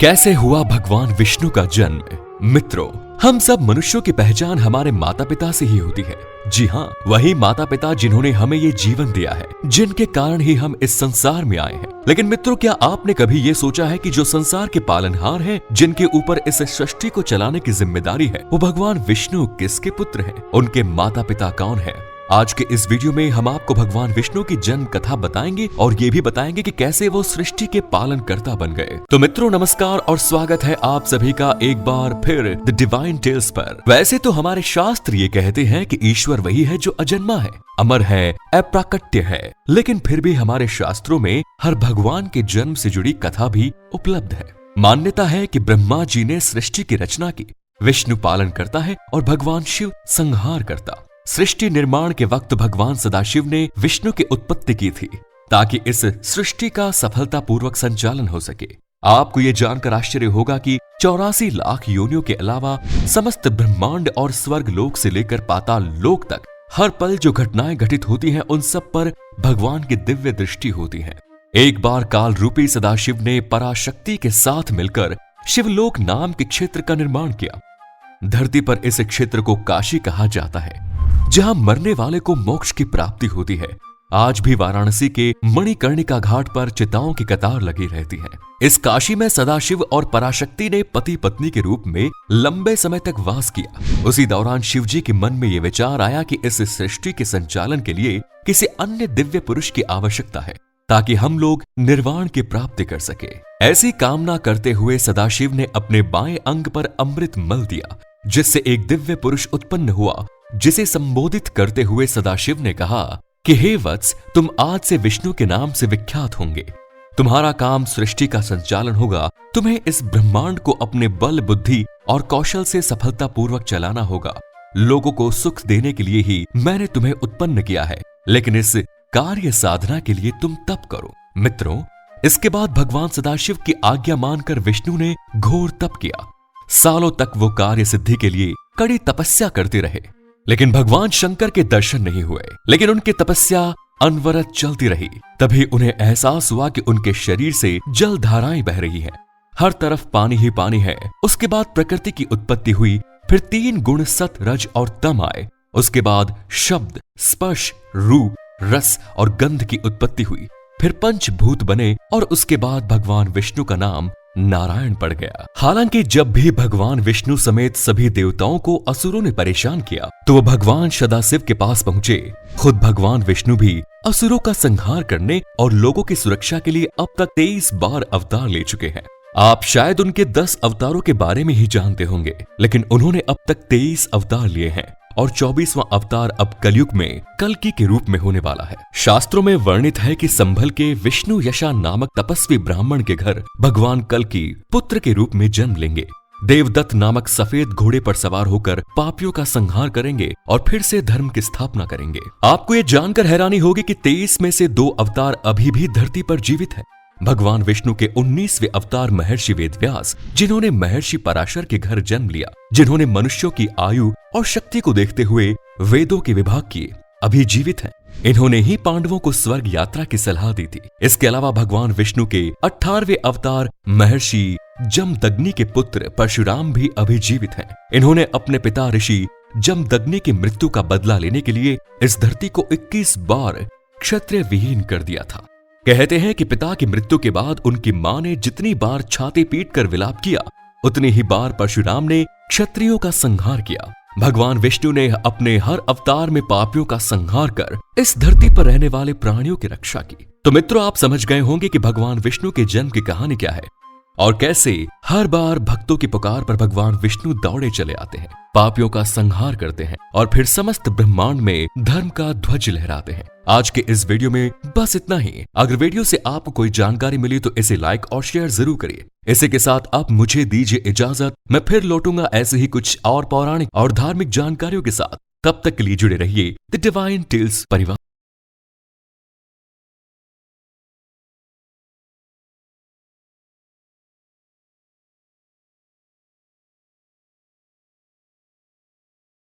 कैसे हुआ भगवान विष्णु का जन्म। मित्रों, हम सब मनुष्यों की पहचान हमारे माता पिता से ही होती है। जी हाँ, वही माता पिता जिन्होंने हमें ये जीवन दिया है, जिनके कारण ही हम इस संसार में आए हैं। लेकिन मित्रों, क्या आपने कभी ये सोचा है कि जो संसार के पालनहार हैं, जिनके ऊपर इस सृष्टि को चलाने की जिम्मेदारी है, वो भगवान विष्णु किसके पुत्र हैं? उनके माता पिता कौन है? आज के इस वीडियो में हम आपको भगवान विष्णु की जन्म कथा बताएंगे और ये भी बताएंगे कि कैसे वो सृष्टि के पालन कर्ता बन गए। तो मित्रों, नमस्कार और स्वागत है आप सभी का एक बार फिर द डिवाइन टेल्स पर। वैसे तो हमारे शास्त्र ये कहते हैं कि ईश्वर वही है जो अजन्मा है, अमर है, अप्राकृत्य है, लेकिन फिर भी हमारे शास्त्रों में हर भगवान के जन्म से जुड़ी कथा भी उपलब्ध है। मान्यता है कि ब्रह्मा जी ने सृष्टि की रचना की, विष्णु पालन करता है और भगवान शिव संहार करता। सृष्टि निर्माण के वक्त भगवान सदाशिव ने विष्णु की उत्पत्ति की थी ताकि इस सृष्टि का सफलतापूर्वक संचालन हो सके। आपको ये जानकर आश्चर्य होगा कि 84 लाख योनियों के अलावा समस्त ब्रह्मांड और स्वर्ग लोक से लेकर पाताल लोक तक हर पल जो घटनाएं घटित होती हैं, उन सब पर भगवान की दिव्य दृष्टि होती है। एक बार काल रूपी सदाशिव ने पराशक्ति के साथ मिलकर शिवलोक नाम के क्षेत्र का निर्माण किया। धरती पर इस क्षेत्र को काशी कहा जाता है, जहां मरने वाले को मोक्ष की प्राप्ति होती है। आज भी वाराणसी के मणिकर्णिका घाट पर चिताओं की कतार लगी रहती है। इस काशी में सदाशिव और पराशक्ति ने पति पत्नी के रूप में लंबे समय तक वास किया। उसी दौरान शिव जी के मन में यह विचार आया कि इस सृष्टि के संचालन के लिए किसी अन्य दिव्य पुरुष की आवश्यकता है, ताकि हम लोग निर्वाण की प्राप्ति कर सके। ऐसी कामना करते हुए सदाशिव ने अपने बाएं अंग पर अमृत मल दिया, जिससे एक दिव्य पुरुष उत्पन्न हुआ, जिसे संबोधित करते हुए सदाशिव ने कहा कि हे वत्स, तुम आज से विष्णु के नाम से विख्यात होंगे। तुम्हारा काम सृष्टि का संचालन होगा। तुम्हें इस ब्रह्मांड को अपने बल, बुद्धि और कौशल से सफलतापूर्वक चलाना होगा। लोगों को सुख देने के लिए ही मैंने तुम्हें उत्पन्न किया है, लेकिन इस कार्य साधना के लिए तुम तप करो। मित्रों, इसके बाद भगवान सदाशिव की आज्ञा मानकर विष्णु ने घोर तप किया। सालों तक वो कार्य सिद्धि के लिए कड़ी तपस्या करते रहे, लेकिन भगवान शंकर के दर्शन नहीं हुए। लेकिन उनकी तपस्या अनवरत चलती रही। तभी उन्हें एहसास हुआ कि उनके शरीर से जल धाराएं बह रही हैं। हर तरफ पानी ही पानी है। उसके बाद प्रकृति की उत्पत्ति हुई। फिर 3 गुण सत, रज और तम आए। उसके बाद शब्द, स्पर्श, रूप, रस और गंध की उत्पत्ति हुई। फिर पंचभूत बने और उसके बाद भगवान विष्णु का नाम नारायण पड़ गया। हालांकि जब भी भगवान विष्णु समेत सभी देवताओं को असुरों ने परेशान किया, तो वो भगवान सदाशिव के पास पहुंचे। खुद भगवान विष्णु भी असुरों का संहार करने और लोगों की सुरक्षा के लिए अब तक 23 बार अवतार ले चुके हैं। आप शायद उनके 10 अवतारों के बारे में ही जानते होंगे, लेकिन उन्होंने अब तक 23 अवतार लिए हैं और 24वां अवतार अब कलयुग में कल्कि के रूप में होने वाला है। शास्त्रों में वर्णित है कि संभल के विष्णु यशा नामक तपस्वी ब्राह्मण के घर भगवान कल्कि पुत्र के रूप में जन्म लेंगे। देवदत्त नामक सफेद घोड़े पर सवार होकर पापियों का संहार करेंगे और फिर से धर्म की स्थापना करेंगे। आपको ये जानकर हैरानी होगी कि 23 में से 2 अवतार अभी भी धरती पर जीवित है। भगवान विष्णु के 19वें अवतार महर्षि वेदव्यास, जिन्होंने महर्षि पराशर के घर जन्म लिया, जिन्होंने मनुष्यों की आयु और शक्ति को देखते हुए वेदों के विभाग किए, अभी जीवित हैं। इन्होंने ही पांडवों को स्वर्ग यात्रा की सलाह दी थी। इसके अलावा भगवान विष्णु के 18वें अवतार महर्षि जमदग्नि के पुत्र परशुराम भी अभी जीवित हैं। इन्होंने अपने पिता ऋषि जमदग्नि की मृत्यु का बदला लेने के लिए इस धरती को 21 बार क्षत्रिय विहीन कर दिया था। कहते हैं कि पिता की मृत्यु के बाद उनकी मां ने जितनी बार छाती पीट कर विलाप किया, उतनी ही बार परशुराम ने क्षत्रियों का संहार किया। भगवान विष्णु ने अपने हर अवतार में पापियों का संहार कर इस धरती पर रहने वाले प्राणियों की रक्षा की। तो मित्रों, आप समझ गए होंगे कि भगवान विष्णु के जन्म की कहानी क्या है और कैसे हर बार भक्तों की पुकार पर भगवान विष्णु दौड़े चले आते हैं, पापियों का संहार करते हैं और फिर समस्त ब्रह्मांड में धर्म का ध्वज लहराते हैं। आज के इस वीडियो में बस इतना ही। अगर वीडियो से आपको कोई जानकारी मिली तो इसे लाइक और शेयर जरूर करिए। इसी के साथ आप मुझे दीजिए इजाजत। मैं फिर लौटूंगा ऐसे ही कुछ और पौराणिक और धार्मिक जानकारियों के साथ। तब तक के लिए जुड़े रहिए द डिवाइन टेल्स परिवार।